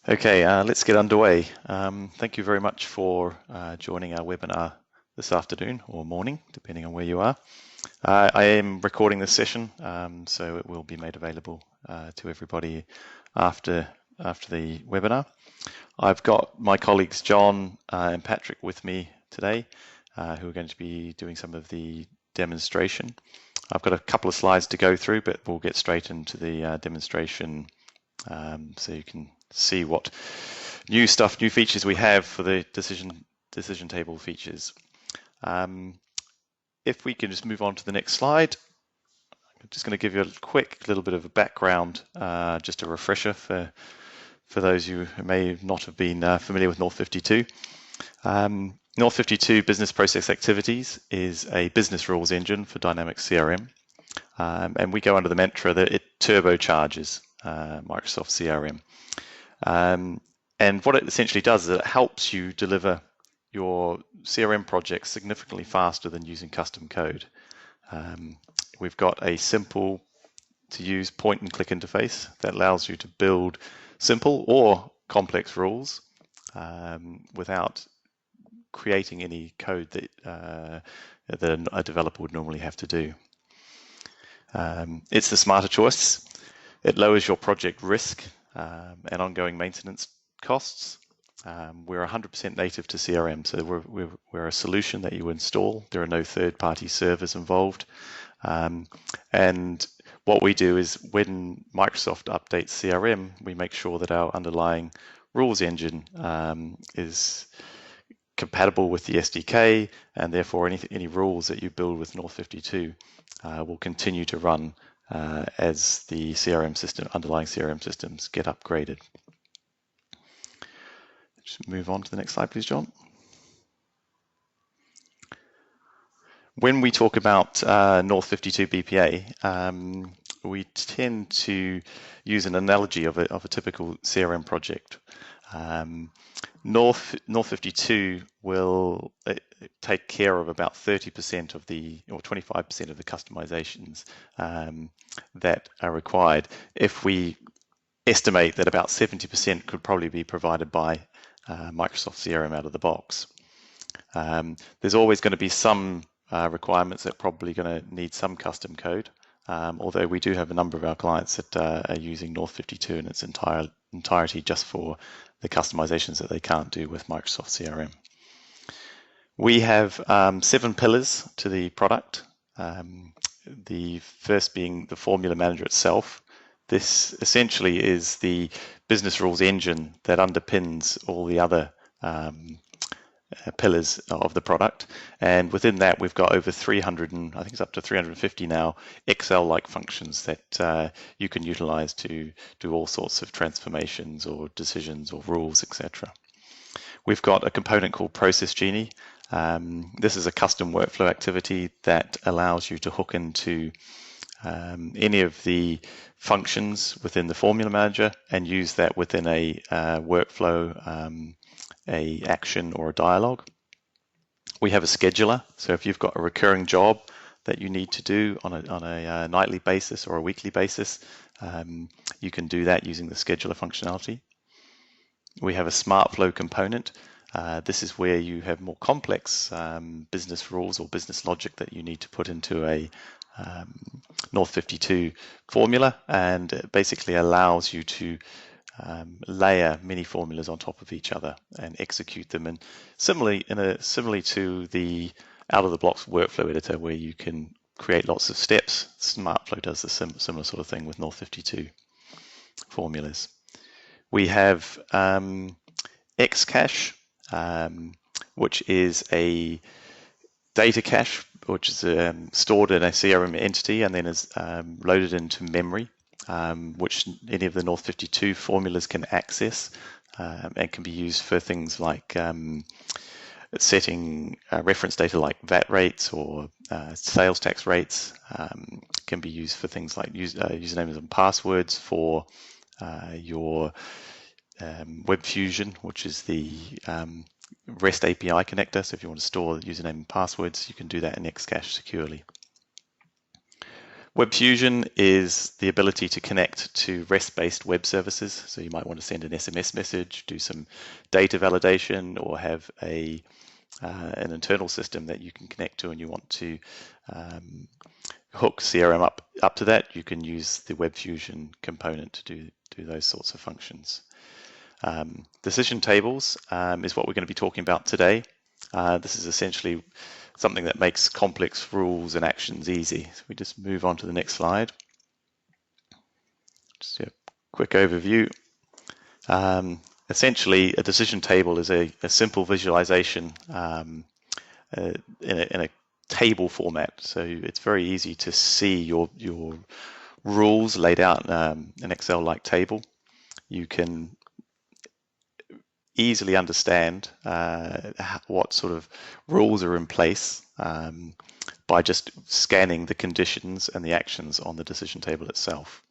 Okay, let's get underway. Thank you very much for joining our webinar this afternoon or morning, depending on where you are. I am recording this session, so it will be made available to everybody after the webinar. I've got my colleagues John and Patrick with me today, who are going to be doing some of the demonstration. I've got a couple of slides to go through, but we'll get straight into the demonstration so you can see what new features we have for the decision table features. If we can just move on to the next slide, I'm just going to give you a quick little bit of a background, just a refresher for those who may not have been familiar with North 52. North 52 Business Process Activities is a business rules engine for Dynamics CRM, and we go under the mantra that it turbocharges Microsoft CRM. And what it essentially does is it helps you deliver your CRM projects significantly faster than using custom code. We've got a simple to use point and click interface that allows you to build simple or complex rules without creating any code that a developer would normally have to do. It's the smarter choice. It lowers your project risk and ongoing maintenance costs. We're 100% native to CRM, so we're a solution that you install. There are no third-party servers involved. And what we do is when Microsoft updates CRM, we make sure that our underlying rules engine is compatible with the SDK, and therefore any rules that you build with North 52 will continue to run as the underlying CRM systems get upgraded. Just move on to the next slide, please, John. When we talk about North 52 BPA, we tend to use an analogy of a typical CRM project. North 52 will take care of about 30% of or 25% of the customizations that are required. If we estimate that about 70% could probably be provided by Microsoft CRM out of the box. There's always going to be some requirements that are probably going to need some custom code, although we do have a number of our clients that are using North 52 in its entirety just for the customizations that they can't do with Microsoft CRM. We have 7 pillars to the product. The first being the formula manager itself. This essentially is the business rules engine that underpins all the other pillars of the product, and within that we've got over 300 and I think it's up to 350 now Excel-like functions that you can utilize to do all sorts of transformations or decisions or rules, etc. We've got a component called Process Genie. This is a custom workflow activity that allows you to hook into any of the functions within the formula manager and use that within a workflow, a action or a dialogue. We have a scheduler, so if you've got a recurring job that you need to do on a nightly basis or a weekly basis, you can do that using the scheduler functionality. We have a smart flow component. This is where you have more complex business rules or business logic that you need to put into a North 52 formula, and it basically allows you to layer many formulas on top of each other and execute them, and similarly to the out-of-the-box workflow editor where you can create lots of steps. SmartFlow does the similar sort of thing with North 52 formulas. We have Xcache, which is a data cache which is stored in a CRM entity and then is loaded into memory, which any of the North 52 formulas can access and can be used for things like setting reference data like VAT rates or sales tax rates. Can be used for things like usernames and passwords for your Web Fusion, which is the REST API connector. So if you want to store username and passwords, you can do that in Xcache securely. Web Fusion is the ability to connect to REST-based web services. So you might want to send an SMS message, do some data validation, or have an internal system that you can connect to, and you want to hook CRM up to that. You can use the Web Fusion component to do those sorts of functions. Decision tables is what we're going to be talking about today. This is essentially something that makes complex rules and actions easy. So we just move on to the next slide. Just a quick overview. Essentially, a decision table is a simple visualization in a table format. So it's very easy to see your rules laid out in an Excel-like table. You can easily understand what sort of rules are in place by just scanning the conditions and the actions on the decision table itself.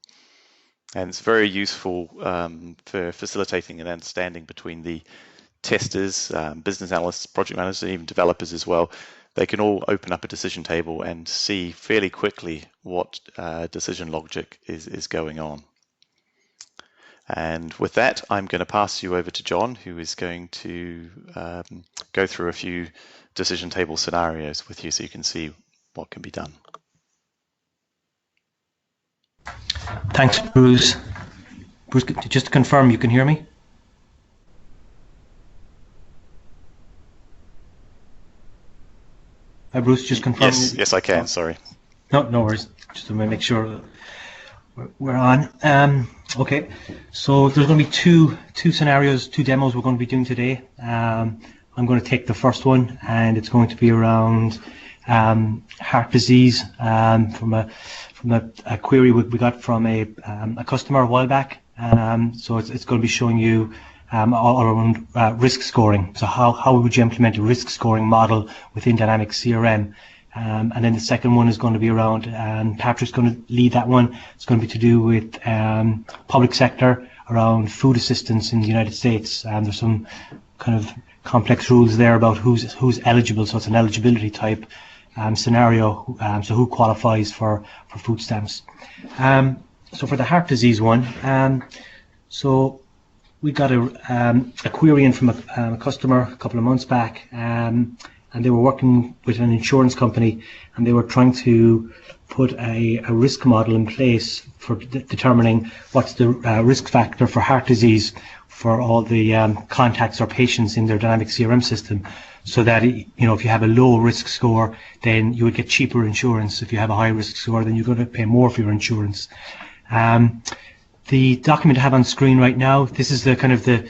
And it's very useful for facilitating an understanding between the testers, business analysts, project managers, and even developers as well. They can all open up a decision table and see fairly quickly what decision logic is going on. And with that, I'm going to pass you over to John, who is going to go through a few decision table scenarios with you so you can see what can be done. Thanks, Bruce. Bruce, just to confirm, you can hear me? Hi, Bruce, just confirm. Yes, I can, sorry. No worries. Just to make sure we're on. Okay, so there's going to be two scenarios, two demos we're going to be doing today. I'm going to take the first one, and it's going to be around heart disease from a query we got from a customer a while back. So it's going to be showing you all around risk scoring. So how would you implement a risk scoring model within Dynamics CRM? And then the second one is going to be around, Patrick's going to lead that one. It's going to be to do with public sector around food assistance in the United States. There's some kind of complex rules there about who's eligible. So it's an eligibility type scenario. So who qualifies for food stamps? So for the heart disease one, so we got a query in from a customer a couple of months back. And they were working with an insurance company, and they were trying to put a risk model in place for determining what's the risk factor for heart disease for all the contacts or patients in their Dynamics CRM system, so that if you have a low risk score, then you would get cheaper insurance. If you have a high risk score, then you're going to pay more for your insurance. The document I have on screen right now, this is the kind of the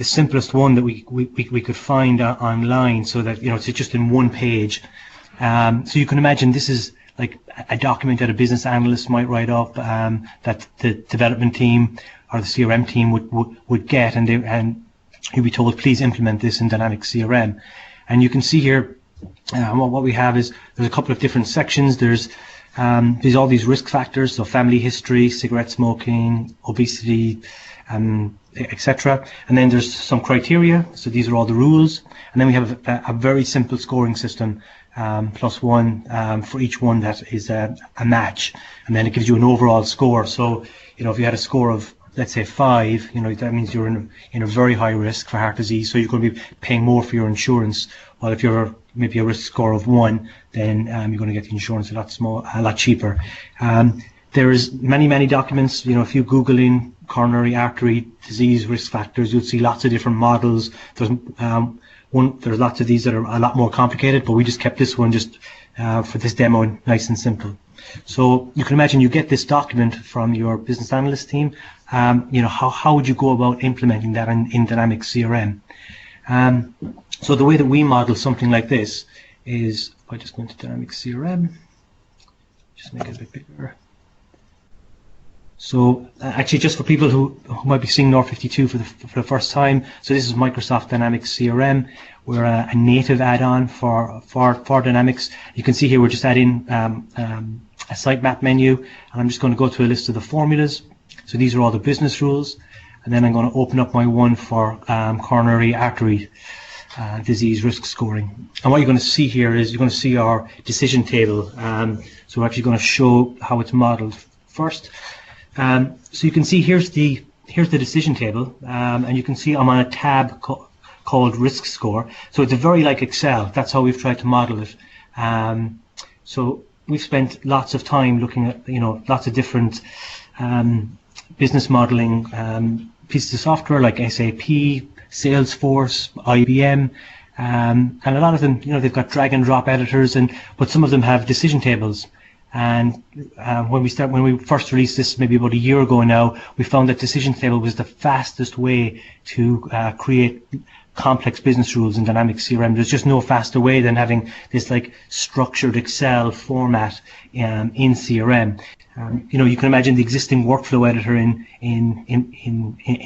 simplest one that we could find online, so that it's just in one page. So you can imagine this is like a document that a business analyst might write up, that the development team or the CRM team would get, and you'd be told, please implement this in Dynamics CRM. And you can see here what we have is there's a couple of different sections. There's all these risk factors, so family history, cigarette smoking, obesity, etc. And then there's some criteria, so these are all the rules. And then we have a very simple scoring system, +1 for each one that is a match, and then it gives you an overall score. So if you had a score of, let's say, 5, that means you're in a very high risk for heart disease, so you're going to be paying more for your insurance. While if you're maybe a risk score of 1, then you're going to get the insurance a lot cheaper. There's many documents. If you Google in coronary artery disease risk factors, you'll see lots of different models. There's lots of these that are a lot more complicated, but we just kept this one just for this demo nice and simple. So you can imagine you get this document from your business analyst team. How would you go about implementing that in Dynamics CRM? So the way that we model something like this is by just going to Dynamics CRM, just make it a bit bigger. So actually, just for people who might be seeing NOR52 for the first time, so this is Microsoft Dynamics CRM. We're a native add-on for Dynamics. You can see here we're just adding a sitemap menu, and I'm just going to go to a list of the formulas. So these are all the business rules, and then I'm going to open up my one for coronary artery disease risk scoring. And what you're going to see here is you're going to see our decision table. So we're actually going to show how it's modeled first. So you can see here's the decision table, and you can see I'm on a tab called risk score. So it's very like Excel. That's how we've tried to model it. So we've spent lots of time looking at lots of different business modeling pieces of software like SAP, Salesforce, IBM, and a lot of them, they've got drag and drop editors, but some of them have decision tables. And when we first released this, maybe about a year ago now, we found that decision table was the fastest way to create complex business rules in Dynamics CRM. There's just no faster way than having this like structured Excel format in CRM. You can imagine the existing workflow editor in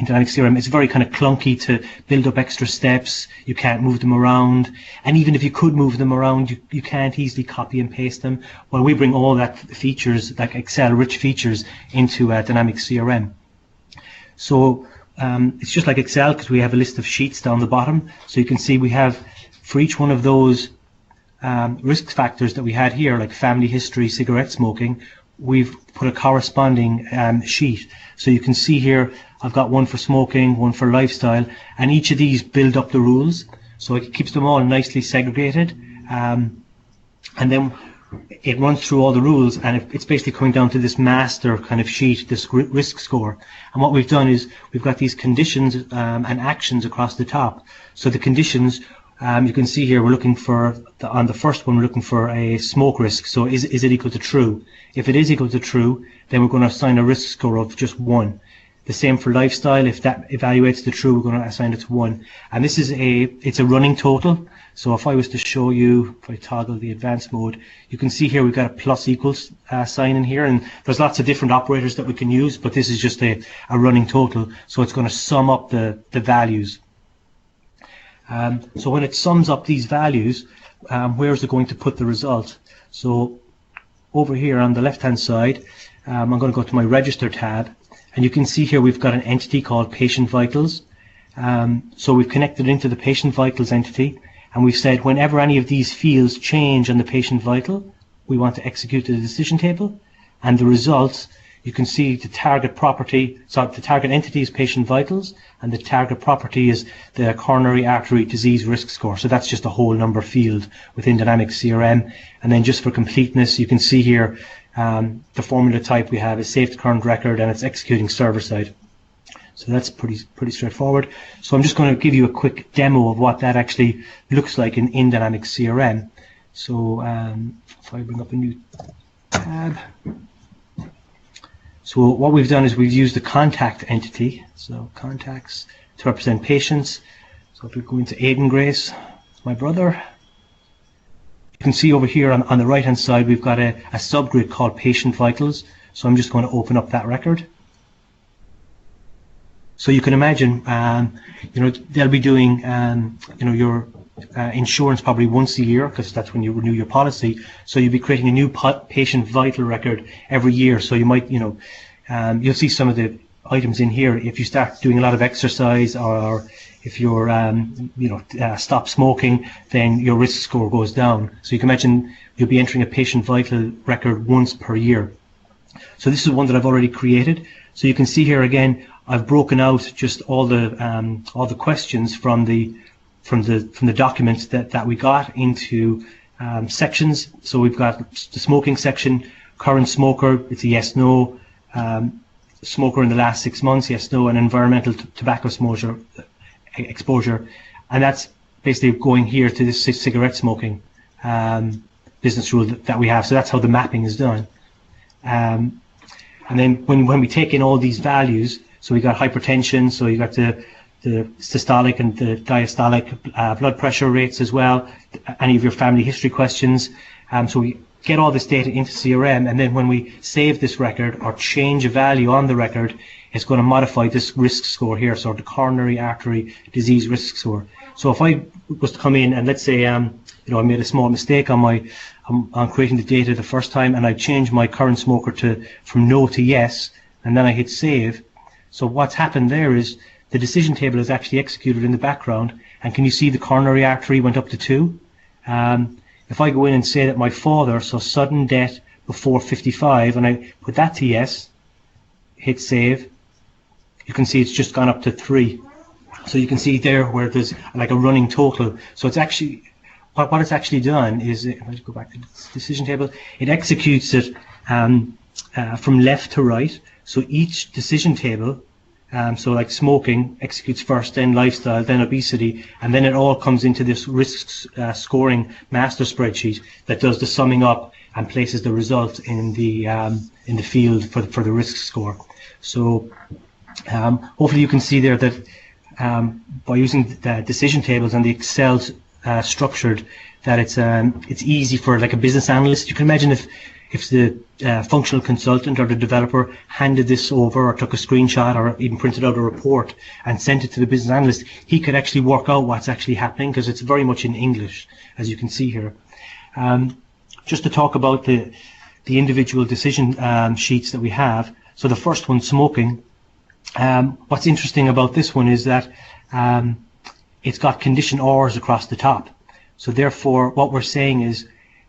Dynamics CRM. It's very kind of clunky to build up extra steps. You can't move them around, and even if you could move them around, you can't easily copy and paste them. Well, we bring all that features, like Excel-rich features, into Dynamics CRM. So it's just like Excel because we have a list of sheets down the bottom. So you can see we have for each one of those risk factors that we had here, like family history, cigarette smoking, we've put a corresponding sheet. So you can see here I've got one for smoking, one for lifestyle, and each of these build up the rules. So it keeps them all nicely segregated, and then it runs through all the rules, and it's basically coming down to this master kind of sheet, this risk score. And what we've done is we've got these conditions and actions across the top. So the conditions, you can see here, we're looking for, on the first one, we're looking for a smoke risk. So is it equal to true? If it is equal to true, then we're going to assign a risk score of just 1. The same for lifestyle. If that evaluates to true, we're going to assign it to 1. And this is it's a running total. So if I was to show you, if I toggle the advanced mode, you can see here we've got a plus equals sign in here, and there's lots of different operators that we can use, but this is just a running total. So it's going to sum up the values. So when it sums up these values, where is it going to put the result? So over here on the left hand side, I'm going to go to my register tab, and you can see here we've got an entity called patient vitals. So we've connected into the patient vitals entity, and we've said whenever any of these fields change on the patient vital, we want to execute the decision table, and the results, you can see the target property, so the target entity is patient vitals, and the target property is the coronary artery disease risk score. So that's just a whole number field within Dynamics CRM. And then just for completeness, you can see here the formula type we have is saved current record, and it's executing server side. So that's pretty straightforward. So I'm just going to give you a quick demo of what that actually looks like in Dynamics CRM. So if I bring up a new tab. So what we've done is we've used the contact entity, so contacts, to represent patients. So if we go into Aidan Grace, my brother, you can see over here on the right hand side we've got a subgrid called patient vitals. So I'm just going to open up that record. So you can imagine, they'll be doing, your insurance probably once a year, because that's when you renew your policy. So you'll be creating a new patient vital record every year. So you might, you'll see some of the items in here. If you start doing a lot of exercise, or if you're, stop smoking, then your risk score goes down. So you can imagine you'll be entering a patient vital record once per year. So this is one that I've already created. So you can see here again, I've broken out just all the questions from the documents that we got into sections. So we've got the smoking section, current smoker, it's a yes no, smoker in the last 6 months, yes no, and environmental tobacco exposure, and that's basically going here to this cigarette smoking business rule that we have. So that's how the mapping is done. And then when we take in all these values, so we got hypertension, so you got the systolic and the diastolic blood pressure rates as well, any of your family history questions. So we get all this data into CRM, and then when we save this record or change a value on the record, it's going to modify this risk score here, so the coronary artery disease risk score. So if I was to come in and let's say I made a small mistake on creating the data the first time, and I changed my current smoker from no to yes, and then I hit save. So what's happened there is the decision table is actually executed in the background. And can you see the coronary artery went up to 2? If I go in and say that my father, so sudden death before 55, and I put that to yes, hit save, you can see it's just gone up to 3. So you can see there where there's like a running total. So it's actually, what it's actually done is, if I just go back to the decision table, it executes it from left to right. So each decision table, so like smoking executes first, then lifestyle, then obesity, and then it all comes into this risk scoring master spreadsheet that does the summing up and places the result in the field for the risk score. So hopefully you can see there that by using the decision tables and the Excel structured, that it's easy for like a business analyst. You can imagine if the functional consultant or the developer handed this over or took a screenshot or even printed out a report and sent it to the business analyst, he could actually work out what's actually happening because it's very much in English, as you can see here. Just to talk about the individual decision sheets that we have. So the first one, smoking. What's interesting about this one is that it's got condition R's across the top. So therefore, what we're saying is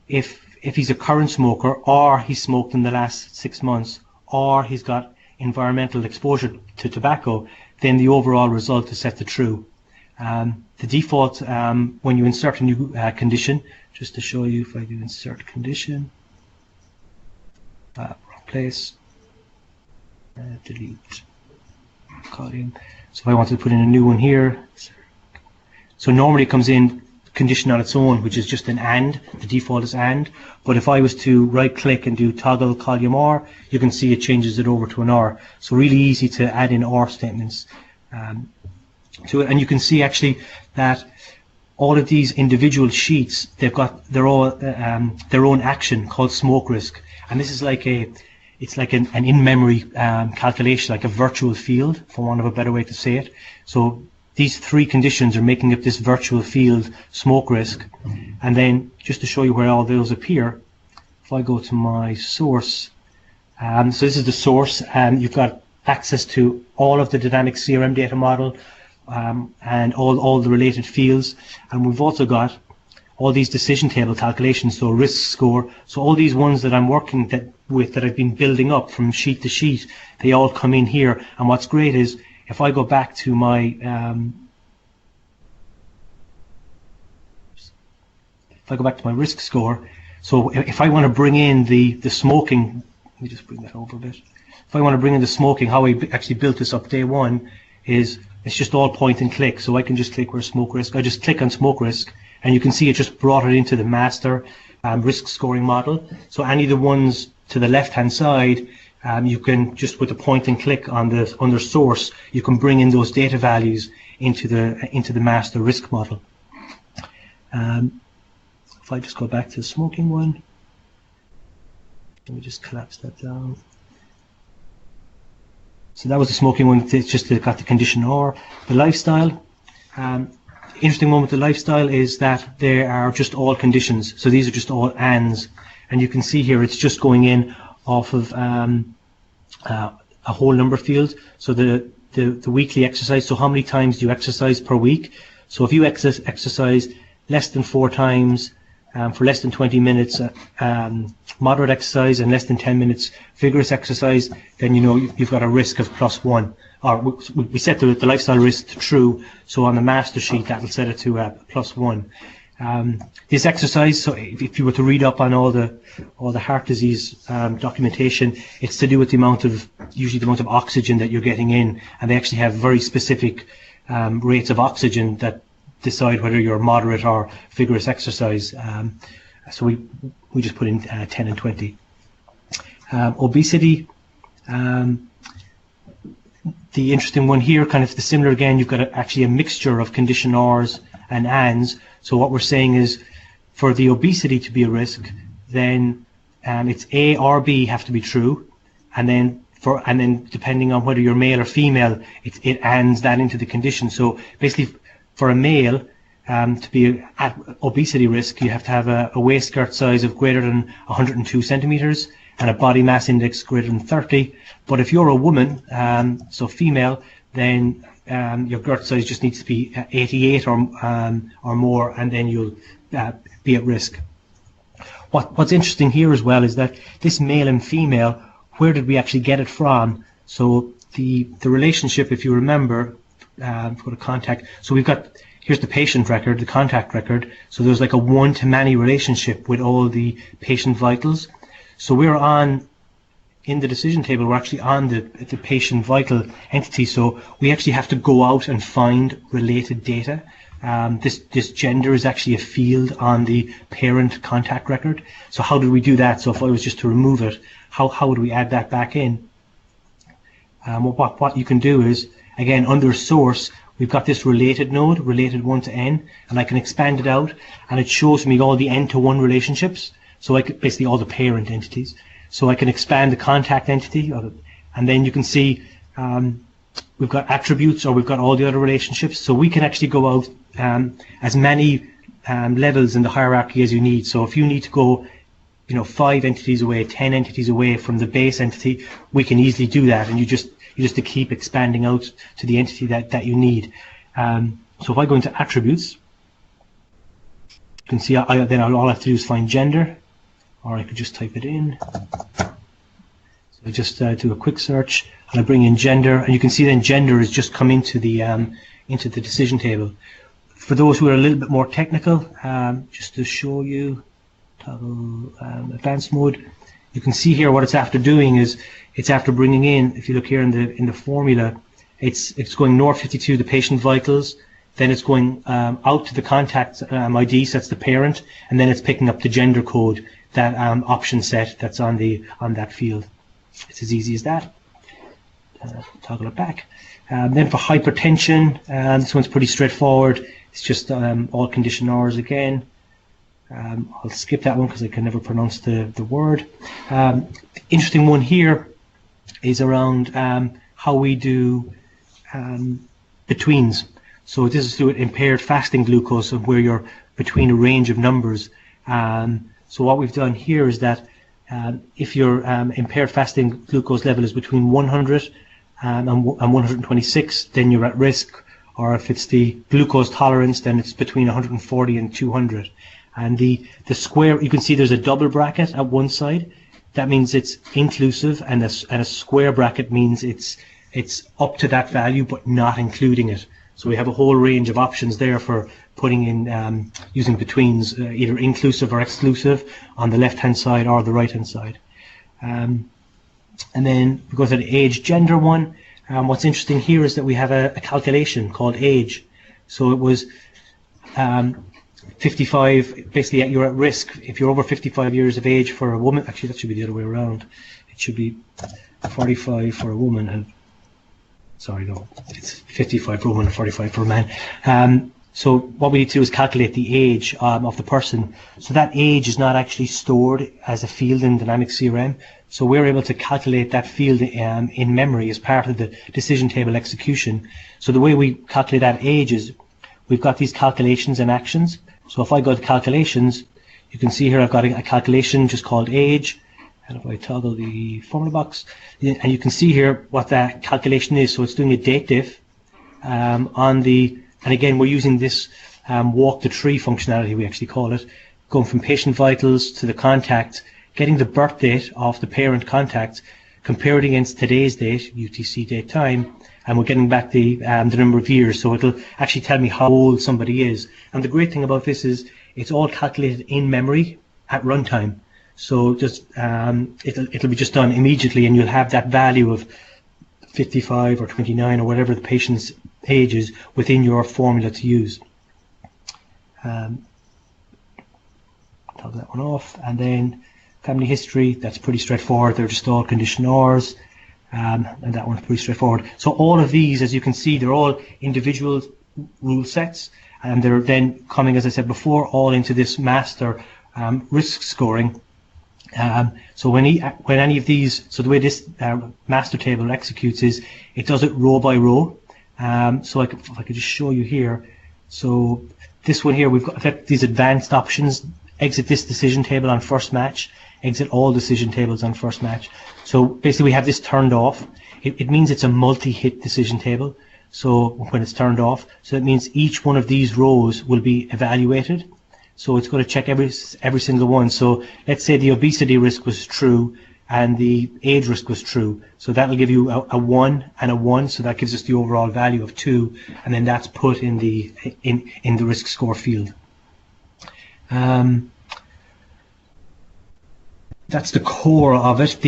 if he's a current smoker, or he's smoked in the last 6 months, or he's got environmental exposure to tobacco, then the overall result is set to true. The default, when you insert a new condition, just to show you, if I do insert condition, wrong place, delete column. So if I wanted to put in a new one here, so normally it comes in condition on its own, which is just an AND. The default is AND. But if I was to right click and do toggle column R, you can see it changes it over to an R. So really easy to add in R statements to it. And you can see actually that all of these individual sheets, they've got their own action called smoke risk. And this is like it's like an in-memory calculation, like a virtual field, for want of a better way to say it. So these 3 conditions are making up this virtual field, smoke risk. And then just to show you where all those appear, if I go to my source, so this is the source, and you've got access to all of the Dynamics CRM data model and all the related fields. And we've also got all these decision table calculations, so risk score. So all these ones that I'm working with that I've been building up from sheet to sheet, they all come in here. And what's great is if I go back to my risk score, so if I want to bring in the smoking, let me just bring that over a bit. If I want to bring in the smoking, how I actually built this up day one is it's just all point and click. So I can just click where smoke risk. I just click on smoke risk, and you can see it just brought it into the master risk scoring model. So any of the ones to the left hand side, you can just with a point and click on the under source, you can bring in those data values into the master risk model. If I just go back to the smoking one, let me just collapse that down. So that was the smoking one. It's just got the condition R. The lifestyle. Interesting one with the lifestyle is that there are just all conditions. So these are just all ANDs, and you can see here it's just going in off of a whole number field. So the weekly exercise. So how many times do you exercise per week? So if you exercise less than 4 times for less than 20 minutes, moderate exercise, and less than 10 minutes vigorous exercise, then you know you've got a risk of +1. Or we set the lifestyle risk to true, so on the master sheet that'll set it to +1. This exercise, so if you were to read up on all the heart disease documentation, it's to do with usually the amount of oxygen that you're getting in, and they actually have very specific rates of oxygen that decide whether you're moderate or vigorous exercise. So we just put in 10 and 20. Obesity. The interesting one here, kind of the similar again, you've got actually a mixture of condition R's and ANDs. So what we're saying is for the obesity to be a risk, then it's A or B have to be true, and then depending on whether you're male or female, it ANDs that into the condition. So basically for a male to be at obesity risk, you have to have a waist skirt size of greater than 102 centimeters and a body mass index greater than 30. But if you're a woman, so female, then your girth size just needs to be 88 or more, and then you'll be at risk. What's interesting here as well is that this male and female, where did we actually get it from? So the relationship, if you remember, go to contact. So we've got, here's the patient record, the contact record. So there's like a one-to-many relationship with all the patient vitals. So we're on, in the decision table, we're actually on the patient vital entity. So we actually have to go out and find related data. This gender is actually a field on the parent contact record. So how do we do that? So if I was just to remove it, how would we add that back in? What you can do is, again, under source, we've got this related node, related 1 to n, and I can expand it out, and it shows me all the n-to-1 relationships. So basically all the parent entities. So I can expand the contact entity, and then you can see we've got attributes, or we've got all the other relationships. So we can actually go out as many levels in the hierarchy as you need. So if you need to go 5 entities away, 10 entities away from the base entity, we can easily do that, and you just to keep expanding out to the entity that you need. So if I go into attributes, you can see then all I have to do is find gender, or I could just type it in. So I just do a quick search, and I bring in gender, and you can see then gender has just come into the decision table. For those who are a little bit more technical, just to show you, toggle advanced mode, you can see here what it's after doing is it's after bringing in, if you look here in the formula, it's going north 52, the patient vitals, then it's going out to the contact ID, so that's the parent, and then it's picking up the gender code, that option set that's on that field. It's as easy as that. Toggle it back. Then for hypertension, this one's pretty straightforward. It's just all condition R's again. I'll skip that one because I can never pronounce the word. The interesting one here is around how we do betweens. So this is to do with impaired fasting glucose, where you're between a range of numbers. So what we've done here is that if your impaired fasting glucose level is between 100 and 126, then you're at risk. Or if it's the glucose tolerance, then it's between 140 and 200. And the square, you can see there's a double bracket at one side. That means it's inclusive, and a square bracket means it's up to that value but not including it. So we have a whole range of options there for putting in using betweens, either inclusive or exclusive on the left-hand side or the right-hand side. And then we go to the age gender one. What's interesting here is that we have a calculation called age. So it was 55, basically you're at risk if you're over 55 years of age for a woman. Actually, that should be the other way around. It should be 45 for a woman and, sorry, no, it's 55 for a woman and 45 for a man. So what we need to do is calculate the age of the person. So that age is not actually stored as a field in Dynamics CRM. So we're able to calculate that field in memory as part of the decision table execution. So the way we calculate that age is we've got these calculations and actions. So if I go to calculations, you can see here I've got a calculation just called age. And if I toggle the formula box, and you can see here what that calculation is. So it's doing a date diff on the, and again we're using this walk the tree functionality, we actually call it, going from patient vitals to the contact, getting the birth date of the parent contact, compare it against today's date, UTC date time, and we're getting back the number of years. So it'll actually tell me how old somebody is. And the great thing about this is it's all calculated in memory at runtime. So just it'll be just done immediately, and you'll have that value of 55 or 29 or whatever the patient's age is within your formula to use. Toggle that one off, and then family history, that's pretty straightforward. They're just all condition R's, and that one's pretty straightforward. So all of these, as you can see, they're all individual rule sets, and they're then coming, as I said before, all into this master risk scoring. So when any of these, so the way this master table executes is it does it row by row. So if I could just show you here. So this one here, we've got these advanced options. Exit this decision table on first match. Exit all decision tables on first match. So basically we have this turned off. It means it's a multi-hit decision table. so when it's turned off. So that means each one of these rows will be evaluated. So it's going to check every single one. So let's say the obesity risk was true and the age risk was true. So that will give you a 1 and a 1. So that gives us the overall value of 2, and then that's put in the risk score field. That's the core of it.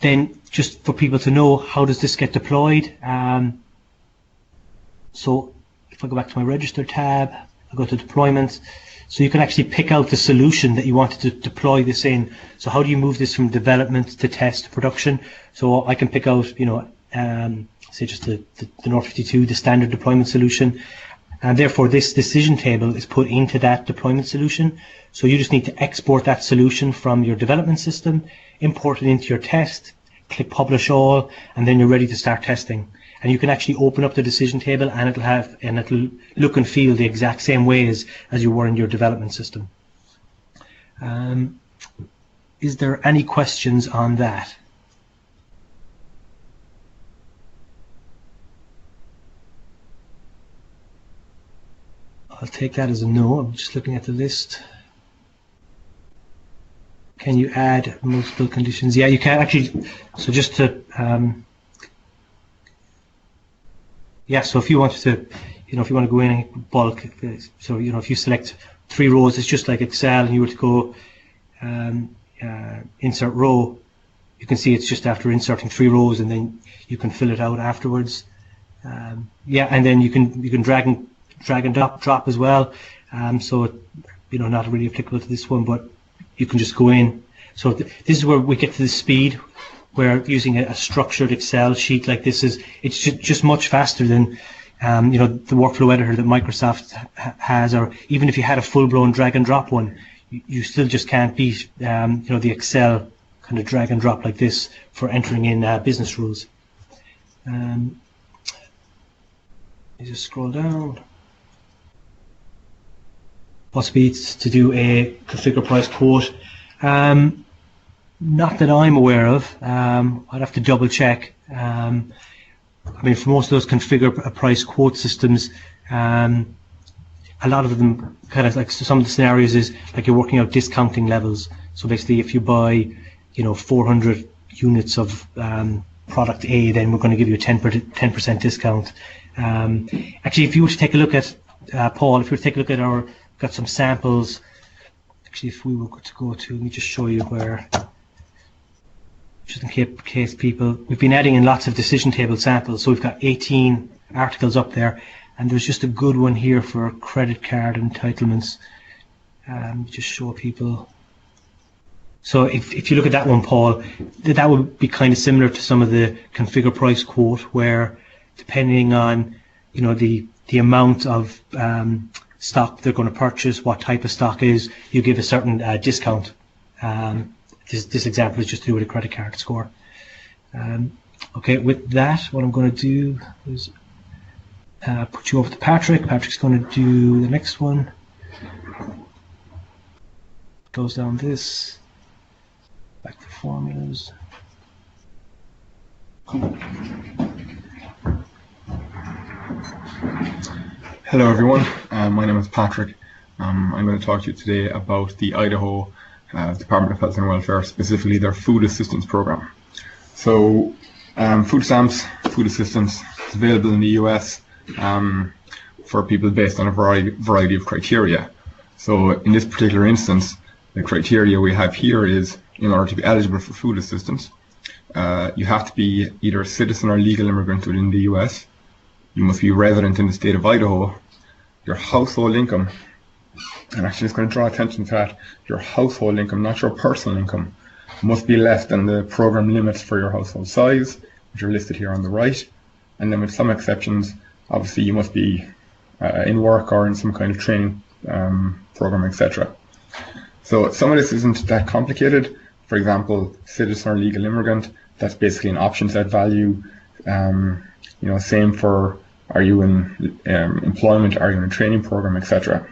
Then just for people to know, how does this get deployed? So if I go back to my register tab, I go to deployment. So you can actually pick out the solution that you wanted to deploy this in. So how do you move this from development to test to production? So I can pick out, say just the North 52, the standard deployment solution. And therefore this decision table is put into that deployment solution. So you just need to export that solution from your development system, import it into your test, click publish all, and then you're ready to start testing. And you can actually open up the decision table, and it'll look and feel the exact same ways as you were in your development system. Is there any questions on that? I'll take that as a no. I'm just looking at the list. Can you add multiple conditions? Yeah, you can actually. So just to yeah, so if you wanted to, if you want to go in and bulk, so if you select 3 rows, it's just like Excel, and you were to go insert row, you can see it's just after inserting 3 rows, and then you can fill it out afterwards. Yeah, and then you can drag and drop as well. So not really applicable to this one, but you can just go in. So this is where we get to the speed, where using a structured Excel sheet like this it's just much faster than the workflow editor that Microsoft has, or even if you had a full-blown drag and drop one, you still just can't beat the Excel kind of drag and drop like this for entering in business rules. You just scroll down. Possibly to do a configure price quote. Not that I'm aware of. I'd have to double check. I mean, for most of those configure a price quote systems, a lot of them kind of like, some of the scenarios is like you're working out discounting levels. So basically, if you buy 400 units of product A, then we're going to give you a 10% discount. Actually, if you were to take a look at Paul, if you were to take a look at got some samples. Actually, if we were to go to, let me just show you where, just in case people, we've been adding in lots of decision table samples, so we've got 18 articles up there, and there's just a good one here for credit card entitlements. Just show people. So if you look at that one, Paul, that would be kind of similar to some of the configure price quote, where depending on the amount of stock they're going to purchase, what type of stock is, you give a certain discount. This example is just to do with a credit card score. Okay, with that, what I'm going to do is put you over to Patrick. Patrick's going to do the next one. Goes down this, back to formulas. Hello everyone, my name is Patrick. I'm going to talk to you today about the Idaho Department of Health and Welfare, specifically their food assistance program. So food stamps, food assistance is available in the US for people based on a variety of criteria. So in this particular instance, the criteria we have here is, in order to be eligible for food assistance, you have to be either a citizen or legal immigrant within the US. You must be resident in the state of Idaho. Your household income, and actually it's going to draw attention to that, your household income, not your personal income, must be less than the program limits for your household size, which are listed here on the right. And then with some exceptions, obviously you must be in work or in some kind of training program, etc. So some of this isn't that complicated. For example, citizen or legal immigrant, that's basically an option set value. Same for, are you in employment, are you in a training program, etc.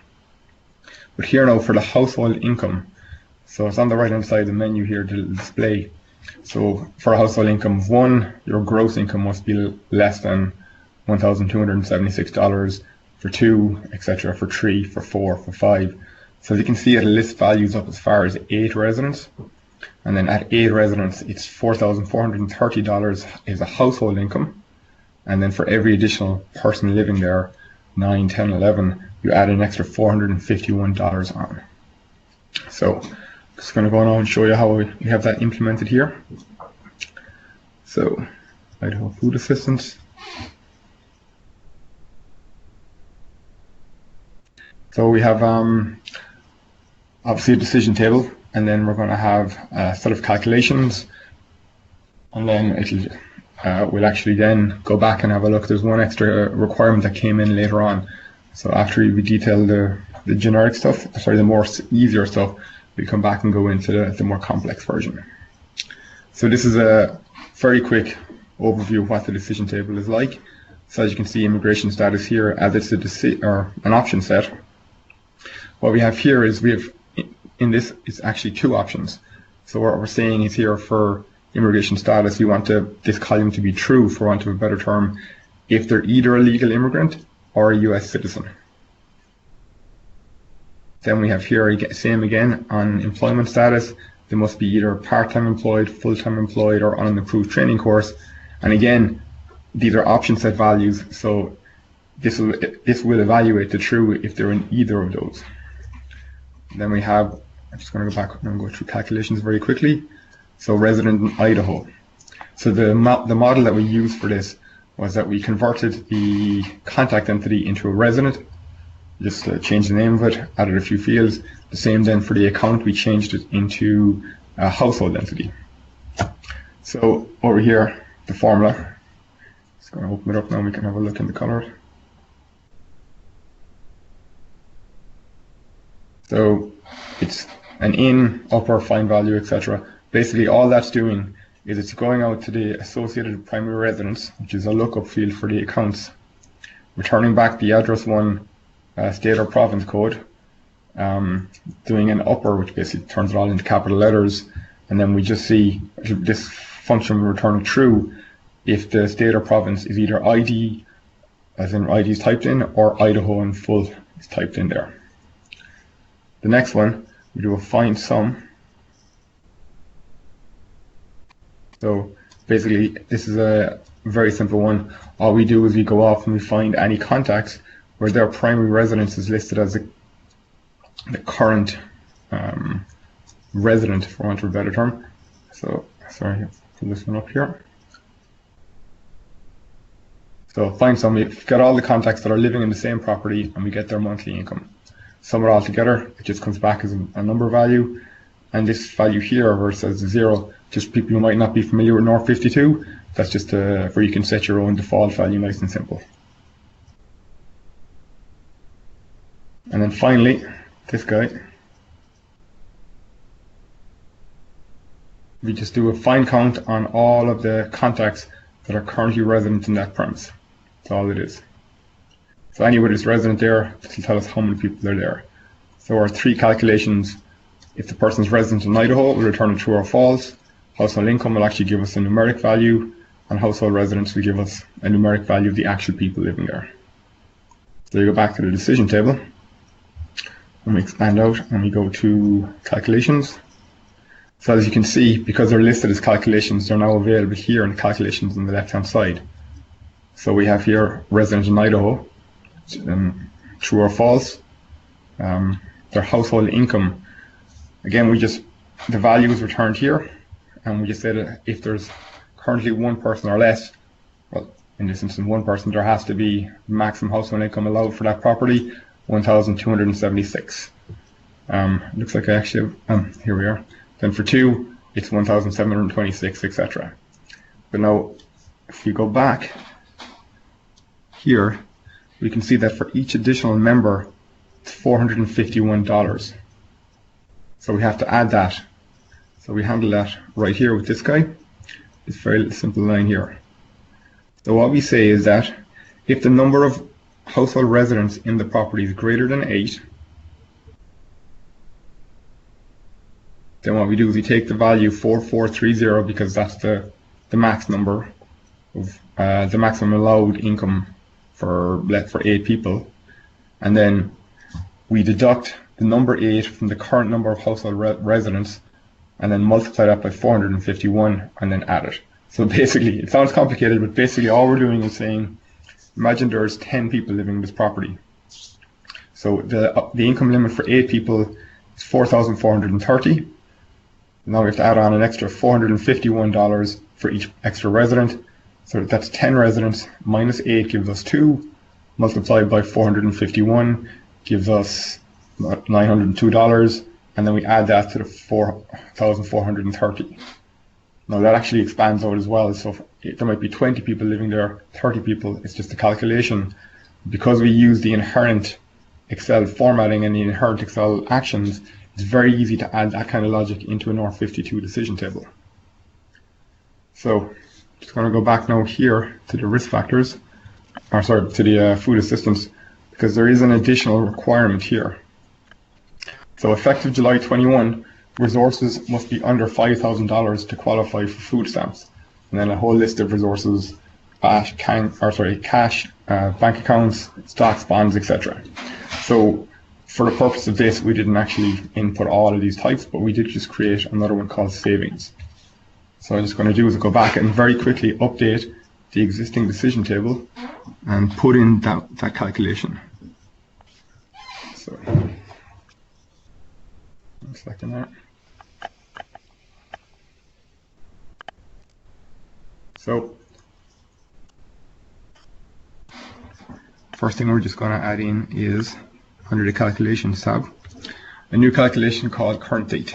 But here now for the household income, so it's on the right hand side of the menu here to display. So for a household income of 1, your gross income must be less than $1,276 for 2, etc., for 3, for 4, for 5. So as you can see, it lists values up as far as 8 residents. And then at 8 residents, it's $4,430 is a household income. And then for every additional person living there, 9, 10, 11, you add an extra $451 on. So I'm just going to go now and show you how we have that implemented here. So Idaho Food Assistance. So we have obviously a decision table, and then we're going to have a set of calculations, and then we'll actually then go back and have a look. There's one extra requirement that came in later on. So after we detail the generic stuff, sorry, the more easier stuff, we come back and go into the more complex version. So this is a very quick overview of what the decision table is like. So as you can see, immigration status here, as it's an option set. What we have here is in this, it's actually 2 options. So what we're saying is here for immigration status, we want this column to be true, for want of a better term, if they're either a legal immigrant or a US citizen. Then we have here, same again, on employment status, they must be either part-time employed, full-time employed, or on an approved training course. And again, these are option set values, so this will evaluate the true if they're in either of those. Then we have, I'm just going to go back and go through calculations very quickly. So resident in Idaho. So the model that we used for this was that we converted the contact entity into a resident, just changed the name of it, added a few fields. The same then for the account, we changed it into a household entity. So over here, the formula. Just going to open it up now and we can have a look in the color. So it's an in, upper, find value, etc. Basically, all that's doing is it's going out to the associated primary residence, which is a lookup field for the accounts, returning back the address one state or province code, doing an upper, which basically turns it all into capital letters, and then we just see this function return true if the state or province is either ID, as in ID is typed in, or Idaho in full is typed in there. The next one, we do a find sum. So basically, this is a very simple one. All we do is we go off and we find any contacts where their primary residence is listed as the current resident, for want of a better term. So, sorry, pull this one up here. So find sum, we get all the contacts that are living in the same property and we get their monthly income. Sum it all together, it just comes back as a number value, and this value here where it says 0, just people who might not be familiar with NOR 52, that's just where you can set your own default value, nice and simple. And then finally, this guy, we just do a find count on all of the contacts that are currently resident in that premise. That's all it is. So anybody that's resident there, this will tell us how many people are there. So our 3 calculations, if the person's resident in Idaho, we'll return a true or false. Household income will actually give us a numeric value, and household residence will give us a numeric value of the actual people living there. So you go back to the decision table, and we expand out and we go to calculations. So as you can see, because they're listed as calculations, they're now available here in calculations on the left-hand side. So we have here resident in Idaho, true or false. Their household income, again, the value is returned here, and we just say that if there's currently 1 person or less, well, in this instance 1 person, there has to be maximum household income allowed for that property, 1,276. Looks like I actually here we are. Then for 2, it's 1,726, etc. But now, if you go back here, we can see that for each additional member, it's $451. So we have to add that. So we handle that right here with this guy. It's a very simple line here. So what we say is that if the number of household residents in the property is greater than 8, then what we do is we take the value 4430, because that's the max number of the maximum allowed income for 8 people, and then we deduct the number 8 from the current number of household residents, and then multiply that by 451 and then add it. So basically, it sounds complicated, but basically all we're doing is saying, imagine there's 10 people living in this property. So the income limit for 8 people is $4,430. Now we have to add on an extra $451 for each extra resident. So that's 10 residents minus 8 gives us 2, multiplied by 451 gives us $902, and then we add that to the 4,430. Now that actually expands out as well, so there might be 20 people living there, 30 people, it's just a calculation. Because we use the inherent Excel formatting and the inherent Excel actions, it's very easy to add that kind of logic into an R52 decision table. So just going to go back now here to the risk factors, or sorry, to the food assistance, because there is an additional requirement here. So effective July 21, resources must be under $5,000 to qualify for food stamps, and then a whole list of resources: cash, bank accounts, stocks, bonds, etc. So for the purpose of this, we didn't actually input all of these types, but we did just create another one called savings. So I'm just going to do is go back and very quickly update the existing decision table and put in that calculation. So, one second there. So, first thing we're just going to add in is, under the calculations tab, a new calculation called current date.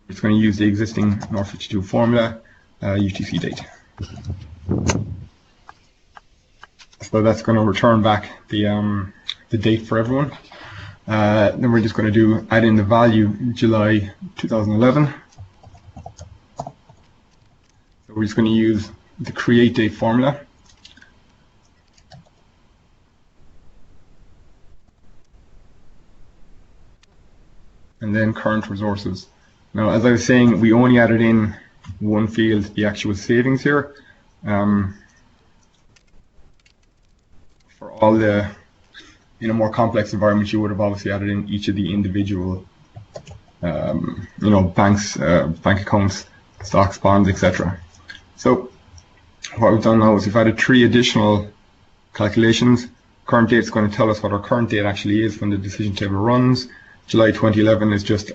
It's going to use the existing R52 formula, UTC date. So that's going to return back the date for everyone. Then we're just going to add in the value July 2011. So we're just going to use the create date formula. And then current resources. Now, as I was saying, we only added in one field, the actual savings here. For all the, in a more complex environment, you would have obviously added in each of the individual, banks, bank accounts, stocks, bonds, etc. So what we've done now is we've added 3 additional calculations. Current date is going to tell us what our current date actually is when the decision table runs. July 2011 is just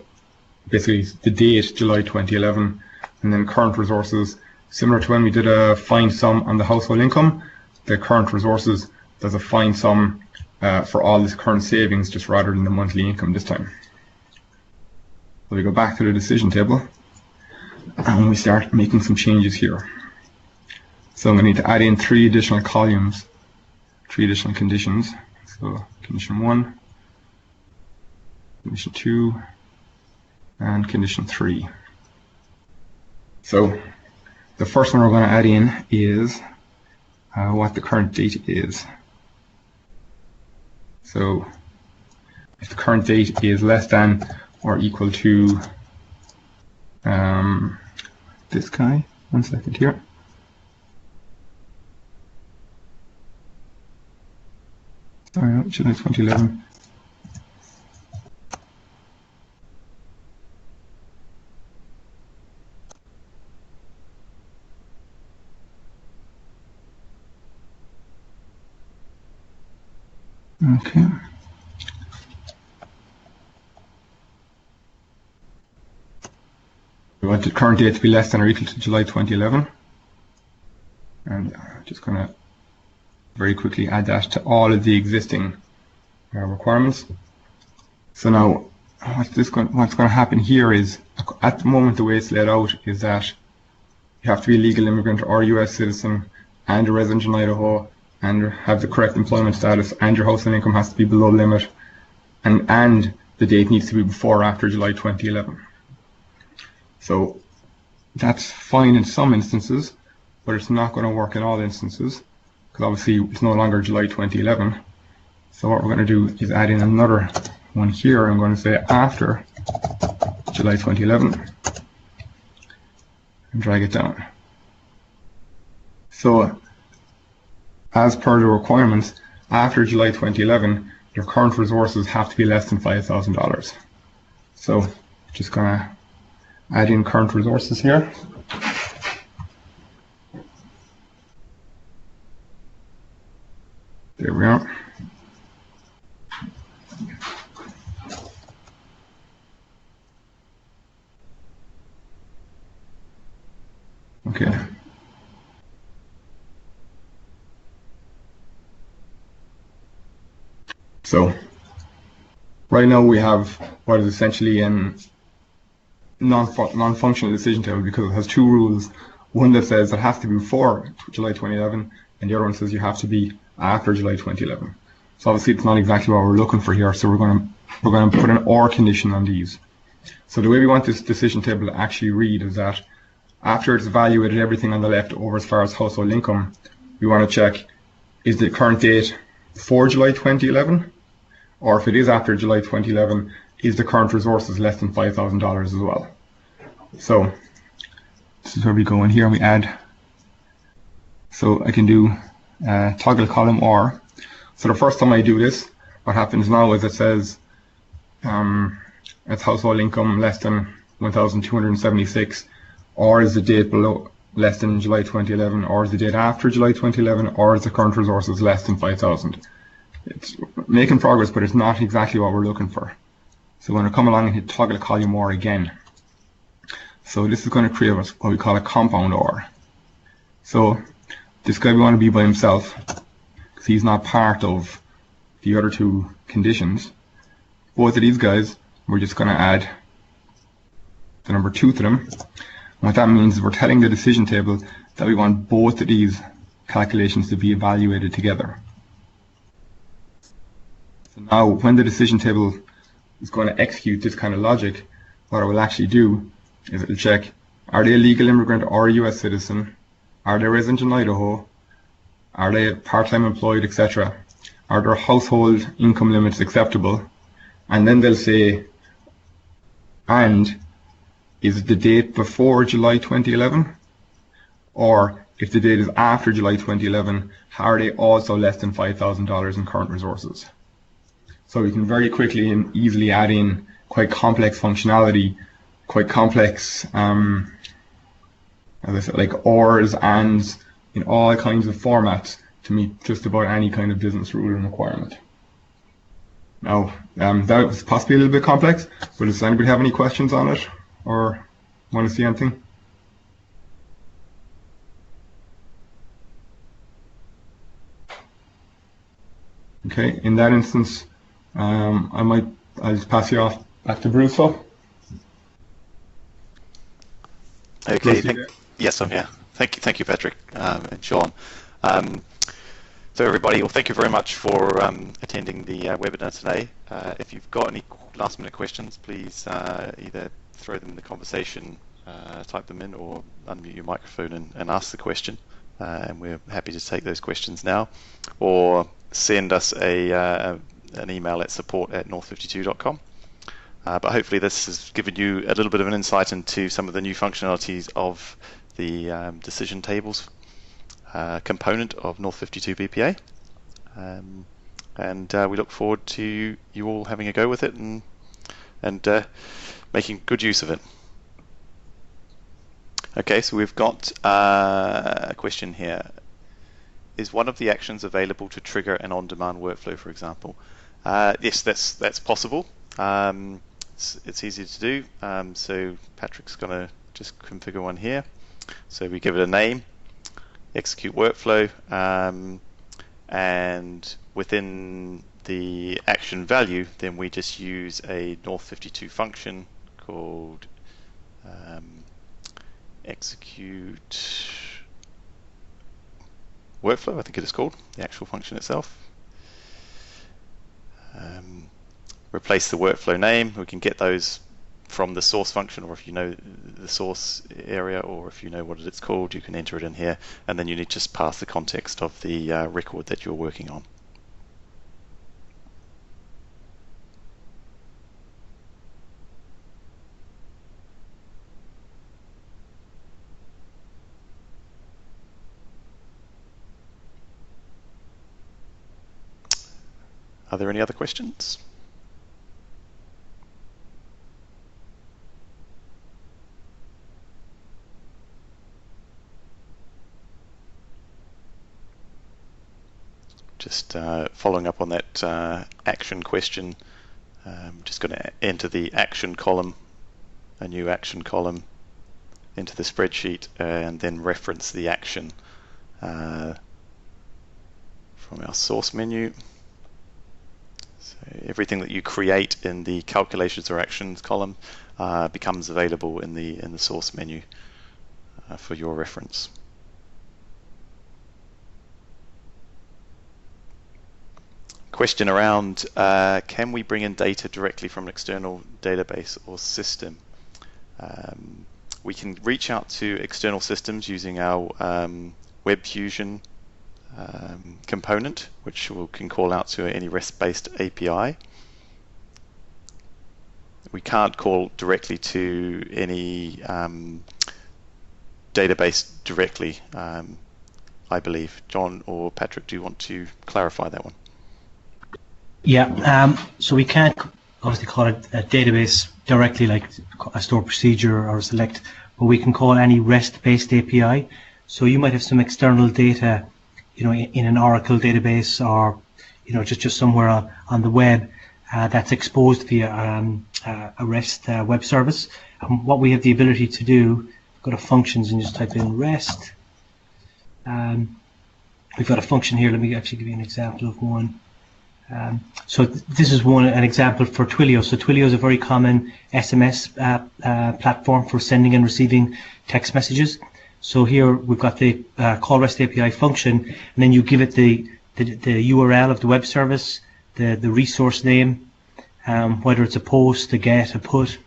basically the date, July 2011, and then current resources, similar to when we did a find sum on the household income, the current resources does a find sum for all this current savings, just rather than the monthly income this time. So we go back to the decision table, and we start making some changes here. So I'm going to need to add in 3 additional columns, 3 additional conditions. So condition 1, condition 2, and condition 3. So the first one we're going to add in is what the current date is. So if the current date is less than or equal to this guy, one second here. Sorry, July 2011. Okay. We want the current date to be less than or equal to July 2011. And I'm just going to very quickly add that to all of the existing requirements. So now what's going to happen here is, at the moment the way it's laid out is that you have to be a legal immigrant or US citizen and a resident in Idaho and have the correct employment status, and your household income has to be below limit, and the date needs to be before or after July 2011. So that's fine in some instances, but it's not going to work in all instances, because obviously it's no longer July 2011. So what we're going to do is add in another one here. I'm going to say after July 2011 and drag it down. So as per the requirements, after July 2011, your current resources have to be less than $5,000. So just gonna add in current resources here. There we are. Okay. So right now we have what is essentially a non-functional decision table because it has two rules. One that says it has to be before July 2011, and the other one says you have to be after July 2011. So obviously it's not exactly what we're looking for here. So we're going to put an or condition on these. So the way we want this decision table to actually read is that after it's evaluated everything on the left over as far as household income, we want to check, is the current date before July 2011? Or if it is after July 2011, is the current resources less than $5,000 as well? So this is where we go in here, we add. So I can do toggle column or. So the first time I do this, what happens now is it says it's household income less than 1,276, or is the date below less than July 2011, or is the date after July 2011, or is the current resources less than 5,000? It's making progress, but it's not exactly what we're looking for. So we're going to come along and hit toggle column or again. So this is going to create what we call a compound or. So this guy we want to be by himself because he's not part of the other two conditions. Both of these guys, we're just going to add the number 2 to them. What that means is we're telling the decision table that we want both of these calculations to be evaluated together. So now when the decision table is going to execute this kind of logic, what it will actually do is it will check, are they a legal immigrant or a US citizen? Are they resident in Idaho? Are they part-time employed, etc.? Are their household income limits acceptable? And then they'll say, and is the date before July 2011? Or if the date is after July 2011, are they also less than $5,000 in current resources? So we can very quickly and easily add in quite complex functionality, quite complex, as I said, like ors, ands, in all kinds of formats to meet just about any kind of business rule and requirement. Now, that was possibly a little bit complex, but does anybody have any questions on it or want to see anything? Okay, in that instance, I'll just pass you off back to Bruce. Okay, Bruce, yes, I'm here. Thank you, Patrick and Sean. So everybody, well, thank you very much for attending the webinar today. If you've got any last-minute questions, please either throw them in the conversation, type them in, or unmute your microphone and ask the question. And we're happy to take those questions now, or send us an email at support@north52.com. But hopefully this has given you a little bit of an insight into some of the new functionalities of the decision tables component of North 52 BPA. And we look forward to you all having a go with it and making good use of it. Okay, so we've got a question here. Is one of the actions available to trigger an on-demand workflow, for example? Yes, that's possible. It's easy to do. So Patrick's going to just configure one here. So we give it a name, execute workflow, and within the action value, then we just use a North 52 function called execute workflow, I think it is called, the actual function itself. Replace the workflow name. We can get those from the source function, or if you know the source area, or if you know what it's called, you can enter it in here, and then you need to just pass the context of the record that you're working on. Are there any other questions? Just following up on that action question, I'm just going to enter the action column, a new action column, into the spreadsheet, and then reference the action from our source menu. So everything that you create in the calculations or actions column becomes available in the source menu for your reference. Question around, can we bring in data directly from an external database or system? We can reach out to external systems using our Web Fusion component, which we can call out to any REST-based API. We can't call directly to any database directly, I believe. John or Patrick, do you want to clarify that one? Yeah, so we can't obviously call it a database directly, like a store procedure or a select, but we can call any REST-based API. So you might have some external data, in an Oracle database, or just somewhere on the web that's exposed via a REST web service. And what we have the ability to do, go to functions and just type in REST. We've got a function here. Let me actually give you an example of one. So this is an example for Twilio. So Twilio is a very common SMS platform for sending and receiving text messages. So here we've got the call REST API function, and then you give it the URL of the web service, the resource name, whether it's a post, a get, a put.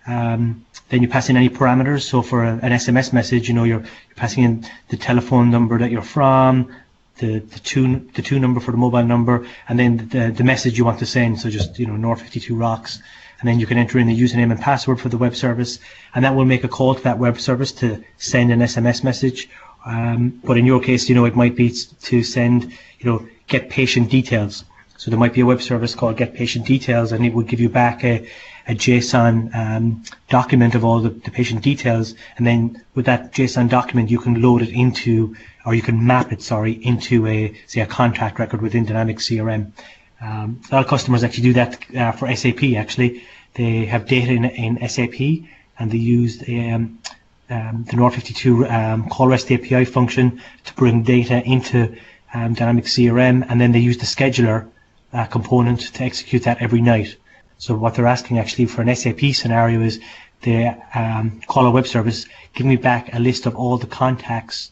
Then you pass in any parameters. So for an SMS message, you're passing in the telephone number that you're from, the two number for the mobile number, and then the message you want to send. So just North 52 rocks, and then you can enter in the username and password for the web service, and that will make a call to that web service to send an SMS message. But in your case, it might be to send get patient details. So there might be a web service called get patient details, and it would give you back a JSON document of all the patient details, and then with that JSON document you can load it into, or you can map it, into a contact record within Dynamics CRM. A lot of customers actually do that for SAP. Actually, they have data in SAP, and they use the North 52 call REST API function to bring data into Dynamics CRM, and then they use the scheduler component to execute that every night. So what they're asking actually for an SAP scenario is the call a web service, give me back a list of all the contacts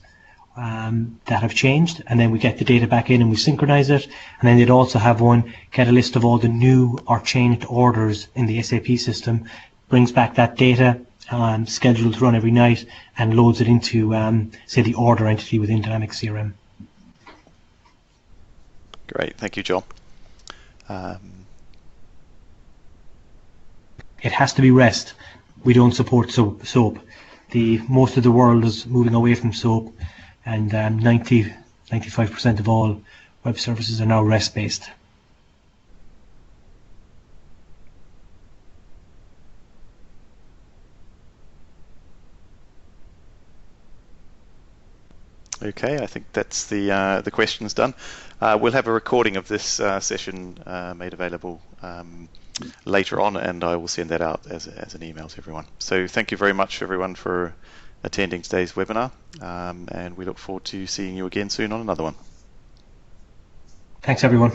that have changed, and then we get the data back in and we synchronize it. And then they'd also have one, get a list of all the new or changed orders in the SAP system, brings back that data, scheduled to run every night, and loads it into, say, the order entity within Dynamics CRM. Great, thank you, John. It has to be REST. We don't support SOAP. Most of the world is moving away from SOAP, and 95% of all web services are now REST based. Okay, I think that's the questions done. We'll have a recording of this session made available later on, and I will send that out as an email to everyone. So thank you very much, everyone, for attending today's webinar, and we look forward to seeing you again soon on another one. Thanks, everyone.